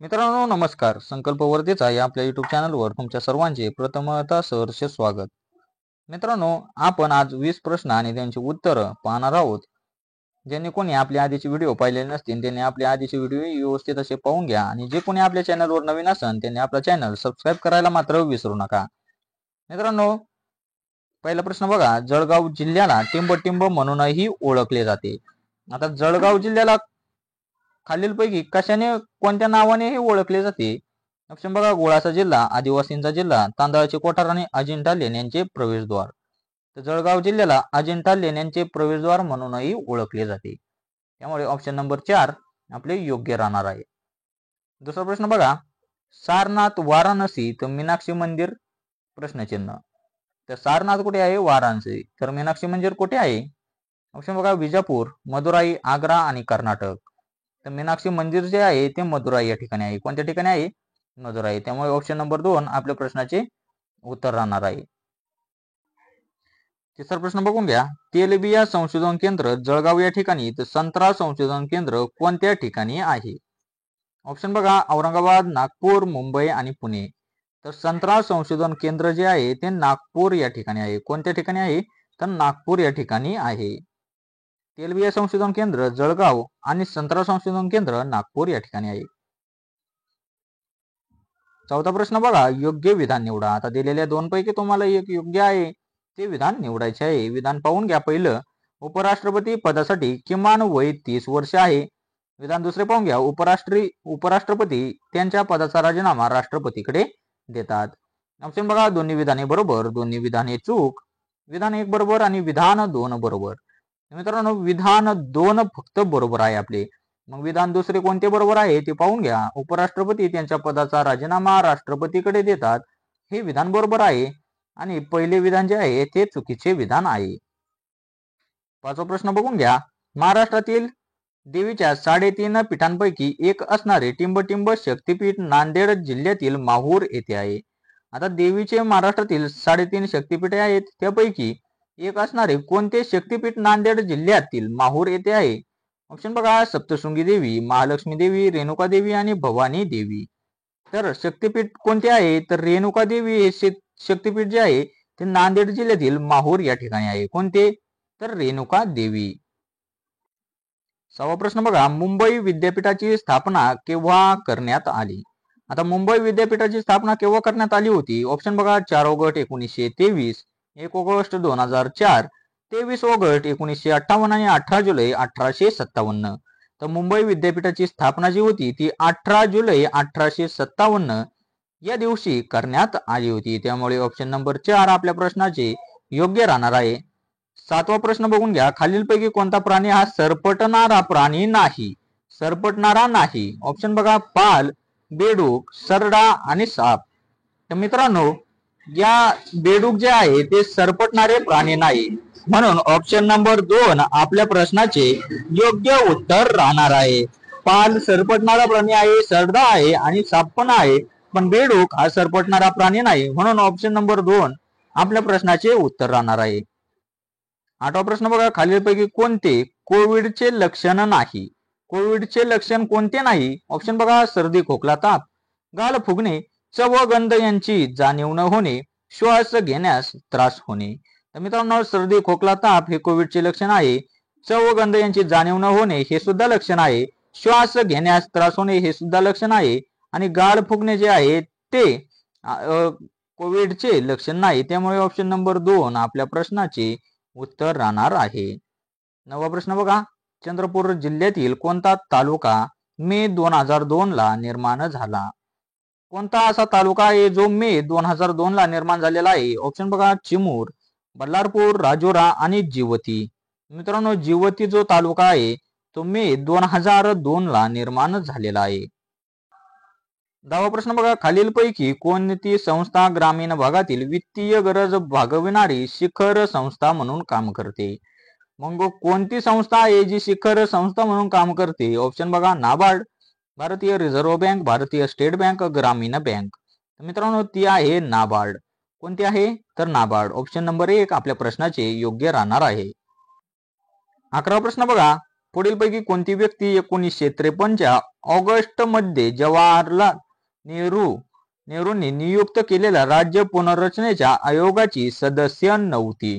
मित्रांनो नमस्कार. संकल्प वर्धेचा या आपल्या युट्यूब चॅनलवर तुमच्या सर्वांचे प्रथमतः सहर्ष स्वागत. मित्रांनो, आपण आज 20 प्रश्न आणि त्यांची उत्तरं पाहणार आहोत. ज्यांनी कोणी आपल्या आधीचे व्हिडिओ पाहिलेले नसतील त्यांनी आपल्या आधीचे व्हिडिओ व्यवस्थित असे पाहून घ्या आणि जे कोणी आपल्या चॅनलवर नवीन असेल त्यांनी आपला चॅनल सबस्क्राईब करायला मात्र विसरू नका. मित्रांनो, पहिला प्रश्न बघा. जळगाव जिल्ह्याला टिंबटिंब म्हणूनही ओळखले जाते. आता जळगाव जिल्ह्याला खालीलपैकी कशाने कोणत्या नावाने हे ओळखले जाते? ऑप्शन बघा. गुळाचा जिल्हा, आदिवासींचा जिल्हा, तांदळाचे कोठार आणि अजिंठा लेण्यांचे प्रवेशद्वार. तर जळगाव जिल्ह्याला अजिंठा लेण्यांचे प्रवेशद्वार म्हणूनही ओळखले जाते. त्यामुळे ऑप्शन नंबर 4 आपले योग्य राहणार आहे. दुसरा प्रश्न बघा. सारनाथ, वाराणसी तर मीनाक्षी मंदिर प्रश्नचिन्ह. तर सारनाथ कुठे आहे? वाराणसी. तर मीनाक्षी मंदिर कुठे आहे? ऑप्शन बघा. विजापूर, मदुराई, आग्रा आणि कर्नाटक. तर मीनाक्षी मंदिर जे आहे ते मदुराई या ठिकाणी आहे. कोणत्या ठिकाणी आहे? मदुराई. त्यामुळे ऑप्शन नंबर 2 आपल्या प्रश्नाचे उत्तर राहणार आहे. तिसरा प्रश्न बघून घ्या. तेलबिया संशोधन केंद्र जळगाव या ठिकाणी तर संत्रा संशोधन केंद्र कोणत्या ठिकाणी आहे? ऑप्शन बघा. औरंगाबाद, नागपूर, मुंबई आणि पुणे. तर संत्रा संशोधन केंद्र जे आहे ते नागपूर या ठिकाणी आहे. कोणत्या ठिकाणी आहे? तर नागपूर या ठिकाणी आहे. तेलबिया संशोधन केंद्र जळगाव आणि संत्रा संशोधन केंद्र नागपूर या ठिकाणी आहे. चौथा प्रश्न बघा. योग्य विधान निवडा. आता दिलेल्या 2 पैकी तुम्हाला एक योग्य आहे ते विधान निवडायचे आहे. विधान पाहून घ्या. पहिलं, उपराष्ट्रपती पदासाठी किमान वय 30 वर्ष आहे. विधान दुसरे पाहून घ्या. उपराष्ट्रपती त्यांच्या पदाचा राजीनामा राष्ट्रपतीकडे देतात. ऑप्शन बघा. दोन्ही विधाने बरोबर, दोन्ही विधाने चूक, विधान 1 बरोबर आणि विधान 2 बरोबर. मित्रांनो, विधान 2 फक्त बरोबर आहे आपले. मग विधान दुसरे कोणते बरोबर आहे ते पाहून घ्या. उपराष्ट्रपती त्यांच्या पदाचा राजीनामा राष्ट्रपतीकडे देतात, हे विधान बरोबर आहे आणि पहिले विधान जे आहे ते चुकीचे विधान आहे. पाचवा प्रश्न बघून घ्या. महाराष्ट्रातील देवीच्या 3.5 पीठांपैकी एक असणारे टिंबटिंब शक्तीपीठ नांदेड जिल्ह्यातील माहूर येथे आहे. आता देवीचे महाराष्ट्रातील 3.5 शक्तीपीठे आहेत, त्यापैकी एक असणारे कोणते शक्तीपीठ नांदेड जिल्ह्यातील माहूर येथे आहे? ऑप्शन बघा. सप्तशृंगी देवी, महालक्ष्मी देवी, रेणुका देवी आणि भवानी देवी. तर शक्तीपीठ कोणते आहे? तर रेणुका देवी हे शक्तीपीठ जे आहे ते नांदेड जिल्ह्यातील माहूर या ठिकाणी आहे. कोणते? तर रेणुका देवी. 6वा प्रश्न बघा. मुंबई विद्यापीठाची स्थापना केव्हा करण्यात आली? आता मुंबई विद्यापीठाची स्थापना केव्हा करण्यात आली होती? ऑप्शन बघा. 4 ऑगस्ट 1923, 1 ऑगस्ट 2004, 23 ऑगस्ट 1958 आणि 18 जुलै 1857. तर मुंबई विद्यापीठाची स्थापना जी होती ती 18 जुलै 1857 या दिवशी करण्यात आली होती. त्यामुळे ऑप्शन नंबर 4 आपल्या प्रश्नाचे योग्य राहणार आहे. 7वा प्रश्न बघून घ्या. खालीलपैकी कोणता प्राणी हा सरपटणारा प्राणी नाही? सरपटणारा नाही. ऑप्शन बघा. पाल, बेडूक, सरडा आणि साप. तर मित्रांनो, या बेडूक जे आहे ते सरपटणारे प्राणी नाही, म्हणून ऑप्शन नंबर 2 आपल्या प्रश्नाचे योग्य उत्तर राहणार आहे. पाल सरपटणारा प्राणी आहे, सरडा आहे आणि साप पण आहे, पण बेडूक हा सरपटणारा प्राणी नाही, म्हणून ऑप्शन नंबर 2 आपल्या प्रश्नाचे उत्तर राहणार आहे. 8वा प्रश्न बघा. खालीलपैकी कोणते कोविडचे लक्षण नाही? कोविडचे लक्षण कोणते नाही? ऑप्शन बघा. सर्दी, खोकला, ताप, गाल फुगणे, चव गंध यांची जाणीव न होणे, श्वास घेण्यास त्रास होणे. तर मित्रांनो, सर्दी, खोकला, ताप हे कोविडचे लक्षण आहे. चव गंध यांची जाणीव न होणे हे सुद्धा लक्षण आहे. श्वास घेण्यास त्रास होणे हे सुद्धा लक्षण आहे आणि गाल फुगणे जे आहे ते कोविडचे लक्षण नाही. त्यामुळे ऑप्शन नंबर 2 आपल्या प्रश्नाचे उत्तर राहणार आहे. 9वा प्रश्न बघा. चंद्रपूर जिल्ह्यातील कोणता तालुका मे 2002 ला निर्माण झाला? कोणता असा तालुका आहे जो मे 2002 ला निर्माण झालेला आहे? ऑप्शन बघा. चिमूर, बल्लारपूर, राजोरा आणि जिवती. मित्रांनो, जिवती जो तालुका आहे तो मे 2002 ला निर्माण झालेला आहे. 10वा प्रश्न बघा. खालीलपैकी कोणती संस्था ग्रामीण भागातील वित्तीय गरज भागविणारी शिखर संस्था म्हणून काम करते? मग कोणती संस्था आहे जी शिखर संस्था म्हणून काम करते? ऑप्शन बघा. नाबार्ड, भारतीय रिझर्व्ह बँक, भारतीय स्टेट बँक, ग्रामीण बँक. तर मित्रांनो, ती आहे नाबार्ड. कोणती आहे? तर नाबार्ड. ऑप्शन नंबर 1 आपल्या प्रश्नाचे योग्य राहणार आहे. 11वा प्रश्न बघा. पुढीलपैकी कोणती व्यक्ती 1953च्या ऑगस्ट मध्ये जवाहरलाल नेहरूंनी नियुक्त केलेल्या राज्य पुनर्रचनेच्या आयोगाची सदस्य नव्हती?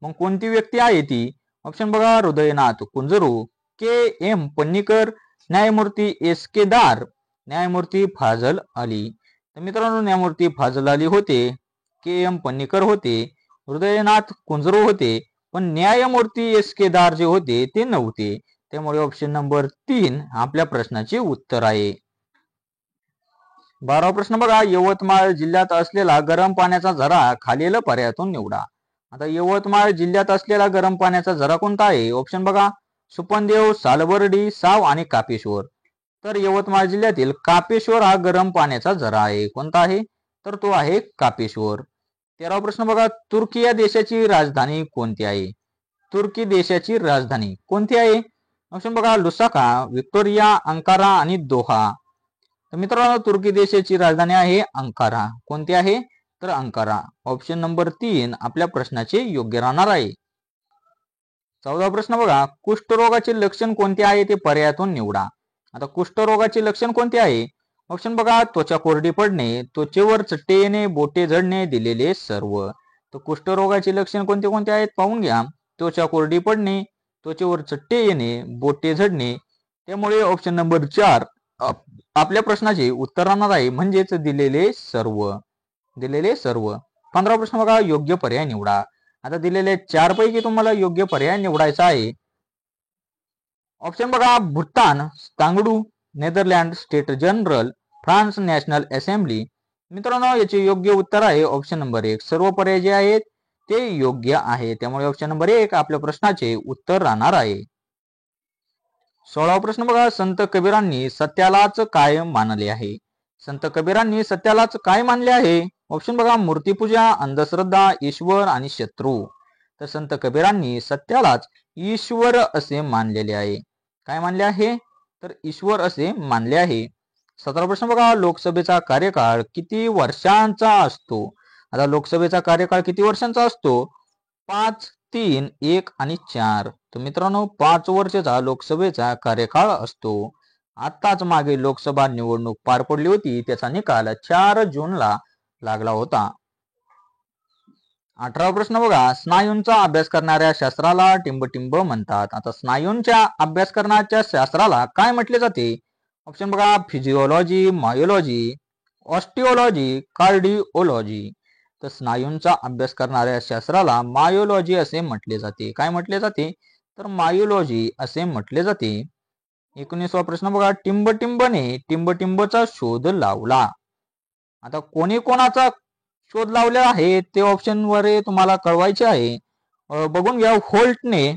मग कोणती व्यक्ती आहे ती? ऑप्शन बघा, हृदयनाथ कुंजरू, के एम पन्नीकर, न्यायमूर्ती एस के दार, न्यायमूर्ती फाजल अली. तर मित्रांनो, न्यायमूर्ती फाजल अली होते, के एम पन्नीकर होते, हृदयनाथ कुंजरू होते, पण न्यायमूर्ती एस के दार जे होते ते नव्हते. त्यामुळे ऑप्शन नंबर 3 आपल्या प्रश्नाचे उत्तर आहे. 12वा प्रश्न बघा, यवतमाळ जिल्ह्यात असलेला गरम पाण्याचा झरा खालील पर्यायातून निवडा. आता यवतमाळ जिल्ह्यात असलेला गरम पाण्याचा झरा कोणता आहे? ऑप्शन बघा, सुपनदेव, सालबर्डी, साव आणि कापेश्वर. तर यवतमाळ जिल्ह्यातील कापेश्वर हा गरम पाण्याचा झरा आहे. कोणता आहे? तर तो आहे कापेश्वर. 13वा प्रश्न बघा, तुर्की या देशाची राजधानी कोणती आहे? तुर्की देशाची राजधानी कोणती आहे? ऑप्शन बघा, लुसाका, विक्टोरिया, अंकारा आणि दोहा. तर मित्रांनो, तुर्की देशाची राजधानी आहे अंकारा. कोणती आहे? तर अंकारा. ऑप्शन नंबर 3 आपल्या प्रश्नाचे योग्य राहणार आहे. 14वा प्रश्न बघा, कुष्ठरोगाचे लक्षण कोणते आहे ते पर्यायातून निवडा. आता कुष्ठरोगाचे लक्षण कोणते आहे? ऑप्शन बघा, त्वचा कोरडी पडणे, त्वचेवर चट्टे येणे, बोटे झडणे, दिलेले सर्व. तर कुष्ठरोगाचे लक्षण कोणते कोणते आहेत पाहून घ्या. त्वचा कोरडी पडणे, त्वचेवर चट्टे येणे, बोटे झडणे. त्यामुळे ऑप्शन नंबर 4 आपल्या प्रश्नाचे उत्तर राहणार आहे, म्हणजेच दिलेले सर्व. 15वा प्रश्न बघा, योग्य पर्याय निवडा. आता दिलेले 4 पैकी तुम्हाला योग्य पर्याय निवडायचा आहे. ऑप्शन बघा, Bhutan, Tshogdu, Netherland state general, France national assembly. मित्रांनो, याचे योग्य उत्तर आहे ऑप्शन नंबर 1. सर्व पर्याय जे आहेत ते योग्य आहे. त्यामुळे ऑप्शन नंबर 1 आपल्या प्रश्नाचे उत्तर राहणार आहे. 16वा प्रश्न बघा, संत कबीरांनी सत्यालाच काय मानले आहे? संत कबीरांनी सत्यालाच काय मानले आहे? ऑप्शन बघा, मूर्तीपूजा, अंधश्रद्धा, ईश्वर आणि शत्रू. तर संत कबीरांनी सत्यालाच ईश्वर असे मानलेले आहे. काय मानले आहे? तर ईश्वर असे मानले आहे. 17वा प्रश्न बघा, लोकसभेचा कार्यकाळ किती वर्षांचा असतो? आता लोकसभेचा कार्यकाळ किती वर्षांचा असतो? 5, 3, 1 आणि 4. तर मित्रांनो, 5 वर्षाचा लोकसभेचा कार्यकाळ असतो. आताच मागे लोकसभा निवडणूक पार पडली होती, त्याचा निकाल 4 जूनला लागला होता. 18वा प्रश्न बघा, स्नायूंचा अभ्यास करणाऱ्या शास्त्राला टिंबटिंब म्हणतात. आता स्नायूंच्या अभ्यास करण्याच्या शास्त्राला काय म्हटले जाते? ऑप्शन बघा, फिजिओलॉजी, मायोलॉजी, ऑस्टिओलॉजी, कार्डिओलॉजी. तर स्नायूंचा अभ्यास करणाऱ्या शास्त्राला मायोलॉजी असे म्हटले जाते. काय म्हटले जाते? तर मायोलॉजी असे म्हटले जाते. 19वा प्रश्न बघा, टिंबटिंबने टिंबटिंबचा शोध लावला. आता कोणी कोणाचा शोध लावलेला आहे ते ऑप्शन वर तुम्हाला कळवायचे आहे. बघून घ्या. व्होल्टने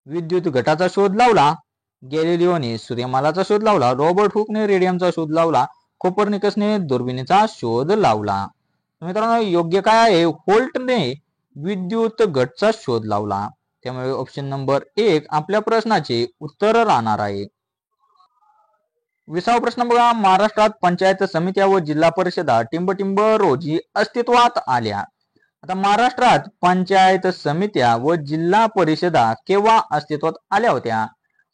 विद्युत घटाचा शोध लावला, गॅलिलिओने सूर्यमालाचा शोध लावला, रॉबर्ट हुकने रेडियमचा शोध लावला, कोपर्निकसने दुर्बिणीचा शोध लावला. मित्रांनो, योग्य काय आहे? व्होल्टने विद्युत घटचा शोध लावला. त्यामुळे ऑप्शन नंबर 1 आपल्या प्रश्नाचे उत्तर राहणार आहे. 20वा प्रश्न बघा, महाराष्ट्रात पंचायत समित्या व जिल्हा परिषदा टिंबटिंब रोजी अस्तित्वात आल्या. आता महाराष्ट्रात पंचायत समित्या व जिल्हा परिषदा केव्हा अस्तित्वात आल्या होत्या?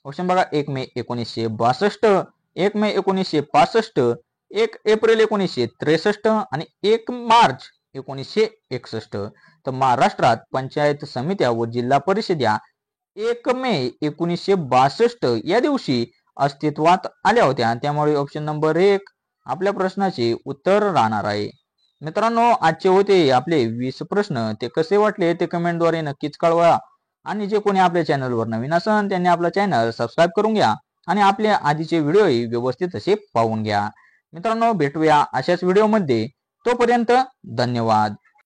ऑप्शन बघा, 1 मे 1962, 1 मे 1965, 1 एप्रिल 1963 आणि 1 मार्च 1961. तर महाराष्ट्रात पंचायत समित्या व जिल्हा परिषदा 1 मे 1962 या दिवशी अस्तित्वात आल्या होत्या. त्यामुळे ऑप्शन नंबर 1 आपल्या प्रश्नाचे उत्तर राहणार आहे. मित्रांनो, आजचे होते आपले 20 प्रश्न. ते कसे वाटले ते कमेंटद्वारे नक्कीच कळवा. आणि जे कोणी आपल्या चॅनलवर नवीन असेल त्यांनी आपला चॅनल सबस्क्राईब करून घ्या आणि आपले आधीचे व्हिडिओही व्यवस्थित असे पाहून घ्या. मित्रांनो, भेटूया अशाच व्हिडिओमध्ये. तोपर्यंत धन्यवाद.